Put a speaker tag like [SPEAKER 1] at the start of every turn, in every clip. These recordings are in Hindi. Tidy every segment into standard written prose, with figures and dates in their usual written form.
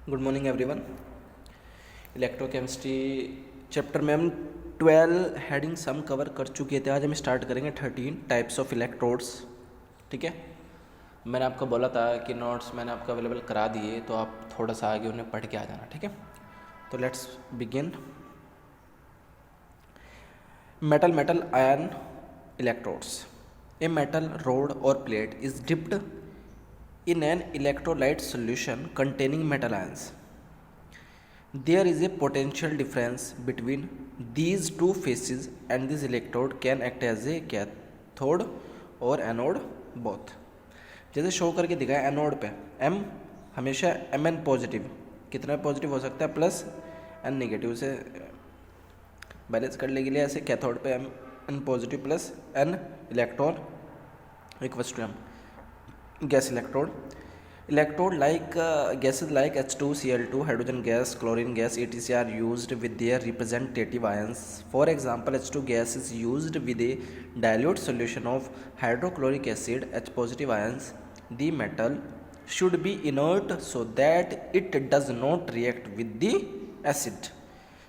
[SPEAKER 1] Good morning everyone. Electrochemistry chapter में हम 12 हेडिंग सम कवर कर चुके थे। आज हम स्टार्ट करेंगे 13 टाइप्स ऑफ इलेक्ट्रोड्स। ठीक है, मैंने आपको बोला था कि नोट्स मैंने आपको अवेलेबल करा दिए, तो आप थोड़ा सा आगे उन्हें पढ़ के आ जाना। ठीक है, तो let's begin. Metal ion electrodes. A metal rod और plate is dipped in an electrolyte solution containing metal ions. There is a potential difference between these two phases and this electrode can act as a cathode और एनोड both. जैसे शो करके दिखाया एनोड पे M हमेशा Mn पॉजिटिव, कितना पॉजिटिव हो सकता है प्लस N नेगेटिव से बैलेंस करने के लिए, ऐसे कैथोड पे Mn positive plus N electron equals to M gas electrode like gases like H2Cl2, hydrogen gas, chlorine gas, etc. are used with their representative ions. For example, H2 gas is used with a dilute solution of hydrochloric acid, H positive ions. The metal should be inert so that it does not react with the acid.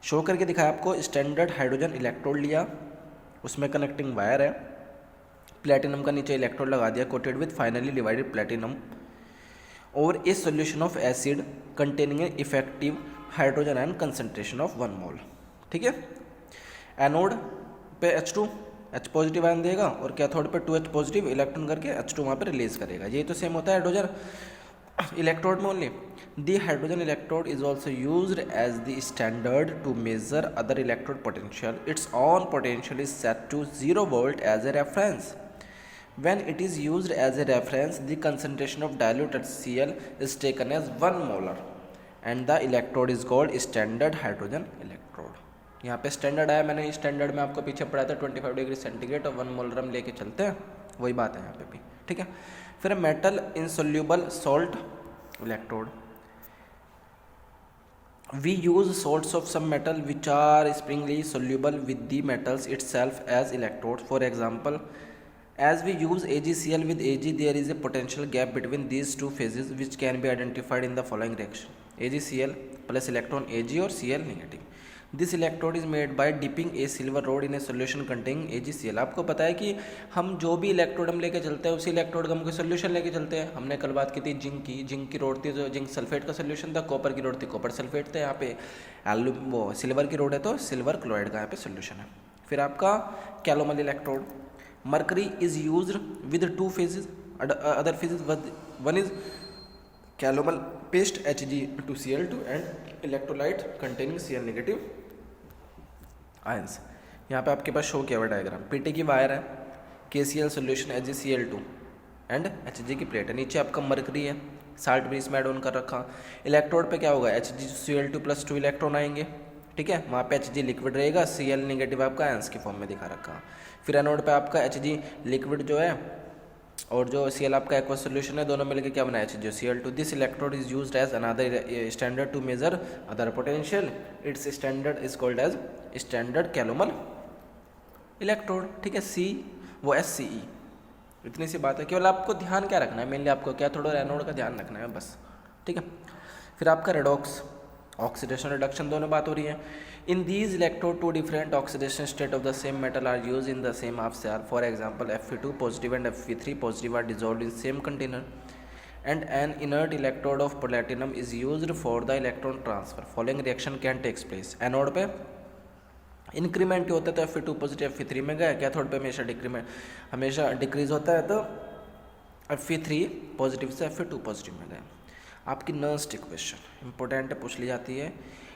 [SPEAKER 1] Show करके दिखाया आपको स्टैंडर्ड हाइड्रोजन इलेक्ट्रोड लिया, उसमें कनेक्टिंग वायर है, प्लेटिनम का नीचे इलेक्ट्रोड लगा दिया coated with finely divided platinum और a solution of acid containing effective hydrogen ion concentration of 1 mole. ठीक है, एनोड पे H2 H पॉजिटिव आयन देगा और कैथोड पे 2H पॉजिटिव इलेक्ट्रॉन करके H2 वहाँ पे रिलीज करेगा। ये तो सेम होता है हाइड्रोजन इलेक्ट्रोड में only. The hydrogen electrode is also used as the standard to measure other electrode potential. Its own potential is set to 0 volt as a reference. When it is used as a reference, the concentration of dilute HCl is taken as 1 molar and the electrode is called standard hydrogen electrode. यहाँ पे स्टैंडर्ड आया, मैंने स्टैंडर्ड में आपको पीछे पढ़ाया था 25 डिग्री सेंटीग्रेड और 1 मोलर हम लेके चलते हैं, वही बात है यहाँ पे भी। ठीक है, फिर metal insoluble salt electrode. We use salts of some metal which are springly soluble with the metals itself as electrodes. For example, as we use AgCl with Ag, there is a potential gap between these two phases which can be identified in the following reaction. AgCl plus electron Ag और Cl negative. This electrode is made by dipping a silver rod in a solution containing AgCl. आपको पता है कि हम जो भी इलेक्ट्रोड हम लेके चलते हैं उसी इलेक्ट्रोड का हम कोई सोल्यूशन लेके चलते हैं। हमने कल बात की थी जिंक की रोड थी, जो जिंक सल्फेट का सोल्यूशन था, कॉपर की रोड थी कॉपर सल्फेट था, यहाँ पे वो सिल्वर की रोड है तो सिल्वर क्लोराइड का यहाँ पे सोल्यूशन है। फिर आपका calomel electrode. Mercury is used with 2 phases. Other phases, one is calomel paste Hg2Cl2 and electrolyte containing Cl negative ions. यहाँ पे आपके पास शो किया हुआ डायग्राम, पीटी की वायर है, KCl solution HgCl2 and Hg की प्लेट है, नीचे आपका मरकरी है, साल्ट भी इसमें एड ऑन कर रखा। इलेक्ट्रोड पे क्या होगा, HgCl2 प्लस 2 इलेक्ट्रॉन आएंगे। ठीक है, वहाँ पे Hg लिक्विड रहेगा, Cl नेगेटिव आपका आयंस की फॉर्म में दिखा रखा। फिर एनोड पे आपका Hg लिक्विड जो है और जो Cl आपका एक्वस सोल्यूशन है, दोनों मिलकर क्या बनाया HgCl2. This electrode is used as another standard to measure other potential. Its standard is called as standard calomel electrode. ठीक है, सी वो SCE. इतनी सी बात है, केवल आपको ध्यान क्या रखना है, मेनली आपको क्या थोड़ा एनोड का ध्यान रखना है बस. ठीक है, फिर आपका रेडॉक्स ऑक्सीडेशन रिडक्शन दोनों बात हो रही है. In these electrode 2 different oxidation state of the same metal are use in the same half cell. For example Fe2 positive and Fe3 positive are dissolved in same container and an inert electrode of platinum is used for the electron transfer. Following reaction can takes place. Anode पे इंक्रीमेंट होता है तो Fe2 पॉजिटिव Fe3 में गया, कैथोड पे हमेशा डिक्रीज होता है तो Fe3 पॉजिटिव से Fe2 पॉजिटिव में गया. आपकी नेक्स्ट इक्वेशन इंपॉर्टेंट पूछ ली जाती है.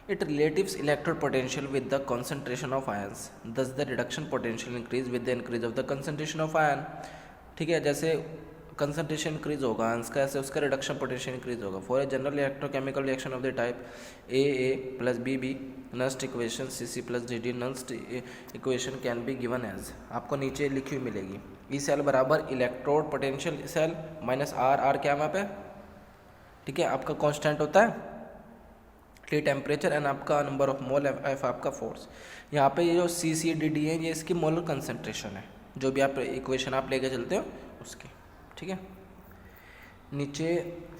[SPEAKER 1] It relatives electrode potential with the concentration of ions, thus the reduction potential increase with the increase of the concentration of ion. ठीक है, जैसे कंसंट्रेशन इंक्रीज होगा आयंस का, ऐसे उसका रिडक्शन पोटेंशियल इंक्रीज होगा. For a general electrochemical reaction of the type AA plus BB, next equation CC plus DD, next equation can be given as, आपको नीचे लिखी हुई मिलेगी. ई सेल बराबर electrode potential cell minus R क्या वहाँ पे. ठीक है, आपका कांस्टेंट होता है टी टेम्परेचर एंड आपका नंबर ऑफ मोल F आपका फोर्स. यहाँ पे ये जो CCDD है ये इसकी मोलर कंसंट्रेशन है, जो भी आप इक्वेशन आप लेके चलते हो उसकी. ठीक है, नीचे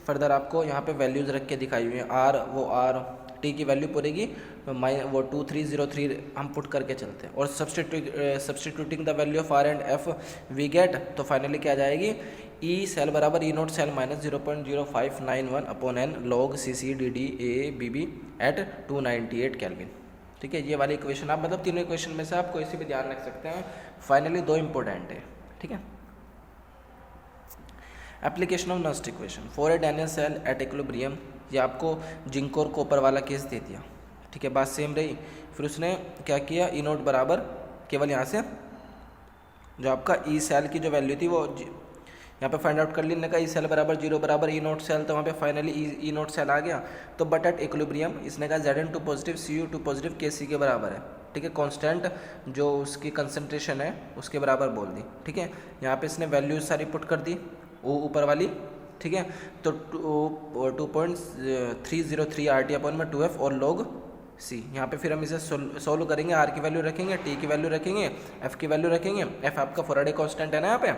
[SPEAKER 1] फर्दर आपको यहाँ पे वैल्यूज़ रख के दिखाई हुई हैं, आर वो आर टी की वैल्यू पड़ेगी वो 2303 हम पुट करके चलते हैं और substituting the value of R and F we get, तो फाइनली क्या आ जाएगी ई सेल बराबर E nought cell minus 0.0591 upon n log C C D D A B B at 298 Kelvin. ठीक है, ये वाली इक्वेशन आप मतलब तीनों इक्वेशन में से आप कोई सी भी ध्यान रख सकते हैं, फाइनली दो इंपॉर्टेंट है। ठीक है, application of Nernst equation for a Daniell cell at equilibrium, ये आपको जिंक और कॉपर वाला केस दे दिया। ठीक है, बात सेम रही। फिर उसने क्या किया, ई नोट बराबर केवल यहाँ से जो आपका ई सेल की जो वैल्यू थी वो यहाँ पे फाइंड आउट कर ली, का ई सेल बराबर 0 बराबर ई नोट सेल, तो वहाँ पे फाइनली ई नोट सेल आ गया। तो बट एट इक्विलिब्रियम इसने कहा Zn2 positive Cu2 positive Kc के बराबर है। ठीक है, कांस्टेंट जो उसकी कंसंट्रेशन है उसके बराबर बोल दी। ठीक है, यहाँ पे इसने वैल्यूज सारी पुट कर दी वो ऊपर वाली। ठीक है, तो 2.303 RT अपॉन में 2F और log C। यहाँ पे फिर हम इसे सोल्व करेंगे, R की वैल्यू रखेंगे, T की वैल्यू रखेंगे, F की वैल्यू रखेंगे। F आपका फैराडे कांस्टेंट है ना यहाँ पे।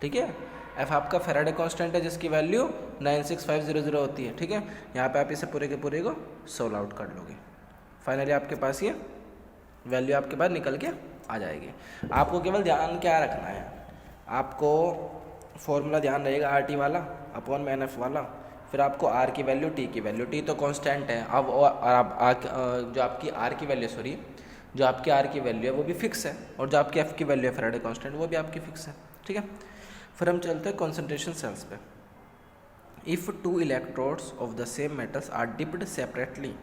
[SPEAKER 1] ठीक है, F आपका फैराडे कांस्टेंट है जिसकी वैल्यू 96500 होती है। ठीक है, यहाँ पे आप इसे पूरे के पूरे को सोल्व आउट कर लोगे, फाइनली आपके पास ये वैल्यू आपके पास निकल के आ जाएगी। आपको केवल ध्यान क्या रखना है, आपको फॉर्मूला ध्यान रहेगा RT वाला अपॉन में NF वाला, फिर आपको R की वैल्यू, T की वैल्यू, T तो कांस्टेंट है अब, और जो आपकी R की वैल्यू जो आपकी R की वैल्यू है वो भी फिक्स है, और जो आपकी F की वैल्यू है फैराडे कांस्टेंट वो भी आपकी फिक्स है। ठीक है, फिर हम चलते हैं कॉन्सेंट्रेशन सेल्स पे। If 2 electrodes of the same metals are dipped separately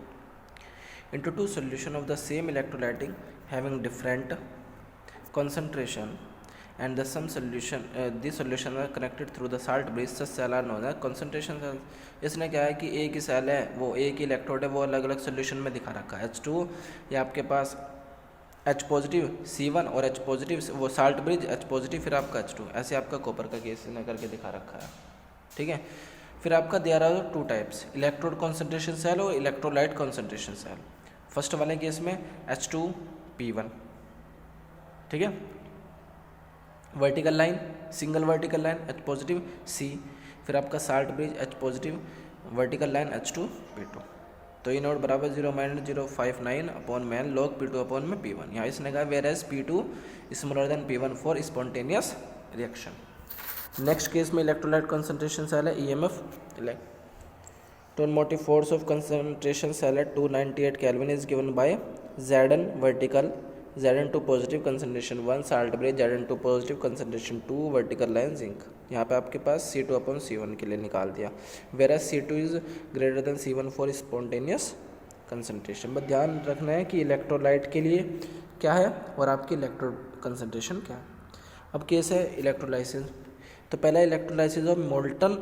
[SPEAKER 1] into 2 solution of the same electrolytic having different concentration and the some solution these solution are connected through the salt bridge, such cell are known as concentration cells। इसने क्या है कि एक ही सेल है, वो एक ही इलेक्ट्रोड है, वो अलग अलग सोल्यूशन में दिखा रखा है। H2 ये आपके पास H पॉजिटिव C1 और H पॉजिटिव वो साल्ट ब्रिज H पॉजिटिव, फिर आपका H2, ऐसे आपका कॉपर का केस ने करके दिखा रखा है। ठीक है, फिर आपका there are 2 types, electrode concentration cell और इलेक्ट्रोलाइट कॉन्सेंट्रेशन सेल। फर्स्ट वाले केस में H2P1। ठीक है, vertical line, single vertical line H positive C, फिर आपका salt bridge H positive, vertical line H2P2। तो ई नोट बराबर 0-059 अपॉन में log P2 अपॉन में P1। यहाँ इसने कहा whereas P2 smaller than P1 for spontaneous reaction. Next case में इलेक्ट्रोलाइट कंसंट्रेशन सेल है EMF, motive force of concentration cell at 298 Kelvin is given by Zn vertical, Zn2 positive concentration 1 salt bridge, Zn2 positive concentration 2 vertical line zinc। यहाँ पे आपके पास C2 अपॉन C1 के लिए निकाल दिया, whereas C2 is greater than C1 for spontaneous concentration। बस ध्यान रखना है कि इलेक्ट्रोलाइट के लिए क्या है और आपकी इलेक्ट्रोड कंसनट्रेशन क्या है। अब केस है इलेक्ट्रोलाइसिस। तो पहला electrolysis of molten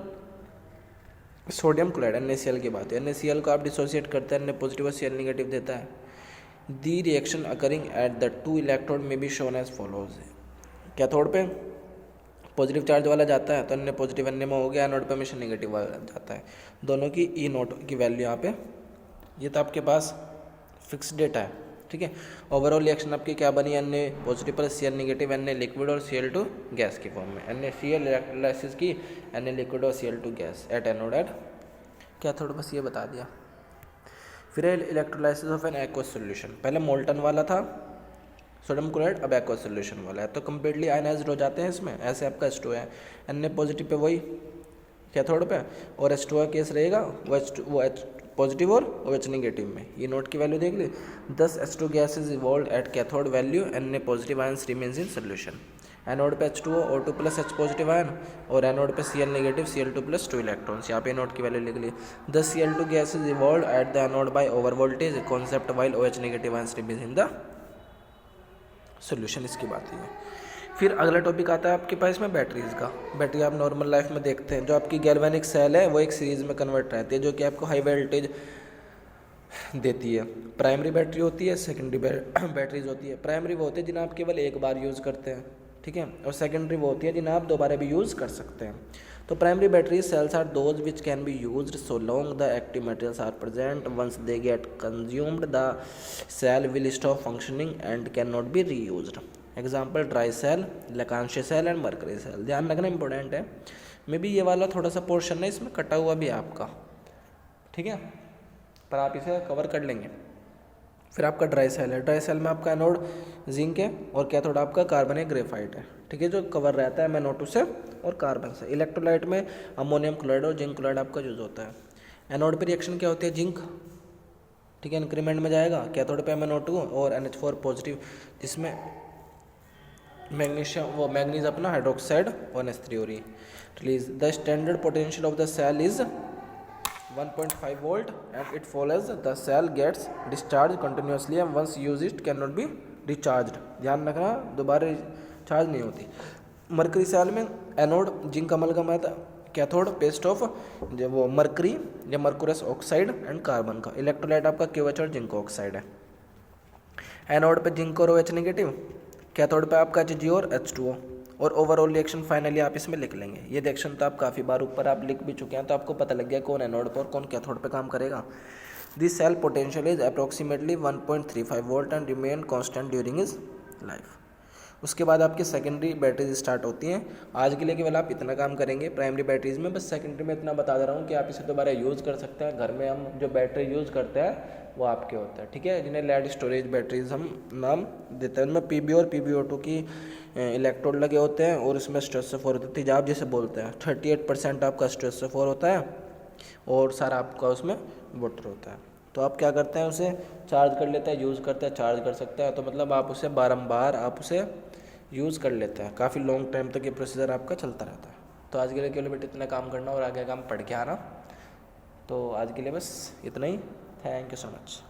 [SPEAKER 1] sodium chloride NaCl की बात है। NaCl को आप डिसोसिएट करते हैं, Na पॉजिटिव और Cl नेगेटिव देता है। The reaction occurring at the 2 electrode may be shown as follows. Cathode पे पॉजिटिव चार्ज वाला जाता है तो Na पॉजिटिव Na में हो गया, एनोड पे हमेशा नेगेटिव वाला जाता है। दोनों की ई नोट की वैल्यू यहाँ पे, ये तो आपके पास फिक्स डेटा है। ठीक है, ओवरऑल रिएक्शन आपकी क्या बनी, Na पॉजिटिव पर Cl नेगेटिव, Na लिक्विड और Cl2 गैस की फॉर्म में, NaCl इलेक्ट्रोलाइसिस की, Na लिक्विड और Cl2 gas at anode at cathode, बस ये बता दिया। फिर electrolysis of an aqueous solution, पहले मोल्टन वाला था सोडियम क्लोराइड, अब एक्वस सॉल्यूशन वाला है, तो कम्प्लीटली आयनाइज्ड हो जाते हैं इसमें। ऐसे आपका H2 है, Na पॉजिटिव पे वही कैथोड पे, और H2 का केस रहेगा वो H पॉजिटिव और OH नेगेटिव में। ये नोट की वैल्यू देख ली। 10 H2 gas is evolve at cathode value, Na positive ions remains in solution. Anode पे H2O, O2 plus H positive ion, और एनोड पे Cl negative, Cl2 plus 2 electrons. यहाँ पे नोट की वैल्यू लिख ली। 10 Cl2 gas is evolve at the anode by over voltage concept while OH negative ions remains in the solution. इसकी बात है। फिर अगला टॉपिक आता है आपके पास में बैटरीज का। बैटरी आप नॉर्मल लाइफ में देखते हैं, जो आपकी गैल्वेनिक सेल है वो एक सीरीज में कन्वर्ट रहती है, जो कि आपको हाई वोल्टेज देती है। प्राइमरी बैटरी होती है, सेकेंडरी बैटरीज होती है। प्राइमरी वो होती है जिन्हें आप केवल एक बार यूज़ करते हैं, ठीक है, और सेकेंडरी वो होती है जिन्हें आप दोबारा भी यूज़ कर सकते हैं। तो primary battery cells are those which can be used so long the active materials are present. Once they get consumed the cell will stop functioning and can not be reused. Example dry cell, Leclanche cell and mercury cell. ध्यान रखना इंपॉर्टेंट है। मे बी ये वाला थोड़ा सा पोर्शन है इसमें कटा हुआ भी है आपका, ठीक है, पर आप इसे कवर कर लेंगे। फिर आपका ड्राई सेल है, ड्राई सेल में आपका एनोड जिंक है और कैथोड आपका कार्बन या ग्रेफाइट है, ठीक है, जो कवर रहता है NO2 से और कार्बन से। इलेक्ट्रोलाइट में अमोनियम क्लोराइड और जिंक क्लोराइड आपका यूज होता है। एनोड पे रिएक्शन क्या होती है, जिंक, ठीक है, इंक्रीमेंट में जाएगा, कैथोड पे MnO2 और NH4 पॉजिटिव, जिसमें मैग्नीशियम वो मैग्नीज अपना हाइड्रोक्साइड और NH3 release. The standard potential of the cell is 1.5 volt and it follows the cell gets discharged continuously and once used it cannot be recharged। ध्यान रखना दोबारा चार्ज नहीं होती। मरकरी सेल में एनोड जिंक अमलगम है, कैथोड पेस्ट ऑफ जो वो मरकरी या मरकुरस ऑक्साइड एंड कार्बन का। इलेक्ट्रोलाइट आपका KOH और जिंक ऑक्साइड है। एनोड पे जिंक और OH नेगेटिव, कैथोड पे आपका Hg और H2O, और ओवरऑल रिएक्शन फाइनली आप इसमें लिख लेंगे। ये रिएक्शन तो आप काफ़ी बार ऊपर आप लिख भी चुके हैं, तो आपको पता लग गया कौन एनोड पर और कौन कैथोड पे काम करेगा। This cell potential is approximately 1.35 volt and remain constant during is life. उसके बाद आपकी सेकेंडरी बैटरीज स्टार्ट होती हैं। आज के लिए केवल आप इतना काम करेंगे प्राइमरी बैटरीज में, बस सेकेंडरी में इतना बता दे रहा हूँ कि आप इसे दोबारा यूज़ कर सकते हैं। घर में हम जो बैटरी यूज़ करते हैं वो आपके होता है, ठीक है, जिन्हें लेड स्टोरेज बैटरीज हम नाम देते हैं। उनमें PB और PbO2 की इलेक्ट्रोड लगे होते हैं और इसमें स्ट्रेसोफोर होता है, तेजाब जिसे बोलते हैं। 38% आपका स्ट्रेसोफोर होता है और सारा आपका उसमें वाटर होता है। तो आप क्या करते हैं, उसे चार्ज कर लेते हैं, यूज़ करते हैं, चार्ज कर सकते हैं। तो मतलब आप उसे बारंबार आप उसे यूज़ कर लेते हैं, काफ़ी लॉन्ग टाइम तक ये प्रोसीजर आपका चलता रहता है। तो आज के लिए केवल बेटा इतना काम करना और आगे काम पढ़ के आना। तो आज के लिए बस इतना ही। Thank you so much.